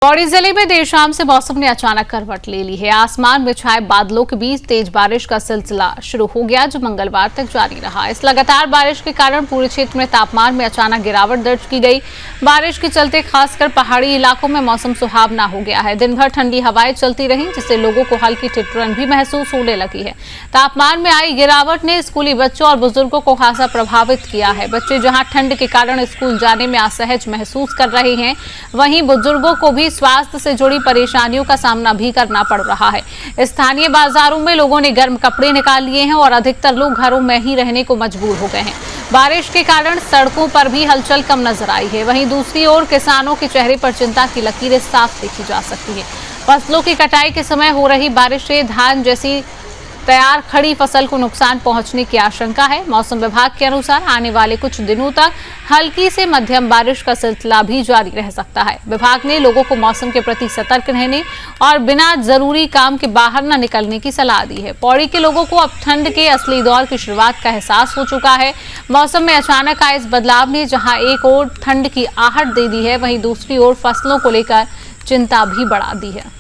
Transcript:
पौड़ी जिले में देर शाम से मौसम ने अचानक करवट ले ली है। आसमान में छाए बादलों के बीच तेज बारिश का सिलसिला शुरू हो गया, जो मंगलवार तक जारी रहा। इस लगातार बारिश के कारण पूरे क्षेत्र में तापमान में अचानक गिरावट दर्ज की गई। बारिश के चलते खासकर पहाड़ी इलाकों में मौसम सुहावना हो गया है। दिन भर ठंडी हवाएं चलती रही, जिससे लोगों को हल्की ठिठुरन भी महसूस होने लगी है। तापमान में आई गिरावट ने स्कूली बच्चों और बुजुर्गों को खासा प्रभावित किया है। बच्चे जहाँ ठंड के कारण स्कूल जाने में असहज महसूस कर रहे हैं, वहीं बुजुर्गों को भी स्वास्थ्य से जुड़ी परेशानियों का सामना भी करना पड़ रहा है। स्थानीय बाजारों में लोगों ने गर्म कपड़े निकाल लिए हैं और अधिकतर लोग घरों में ही रहने को मजबूर हो गए हैं। बारिश के कारण सड़कों पर भी हलचल कम नजर आई है। वहीं दूसरी ओर किसानों के चेहरे पर चिंता की लकीरें साफ देखी जा सकती है। फसलों की कटाई के समय हो रही बारिश से धान जैसी तैयार खड़ी फसल को नुकसान पहुंचने की आशंका है। मौसम विभाग के अनुसार आने वाले कुछ दिनों तक हल्की से मध्यम बारिश का सिलसिला भी जारी रह सकता है। विभाग ने लोगों को मौसम के प्रति सतर्क रहने और बिना जरूरी काम के बाहर न निकलने की सलाह दी है। पौड़ी के लोगों को अब ठंड के असली दौर की शुरुआत का एहसास हो चुका है। मौसम में अचानक आए इस बदलाव ने जहाँ एक ओर ठंड की आहट दे दी है, वहीं दूसरी ओर फसलों को लेकर चिंता भी बढ़ा दी है।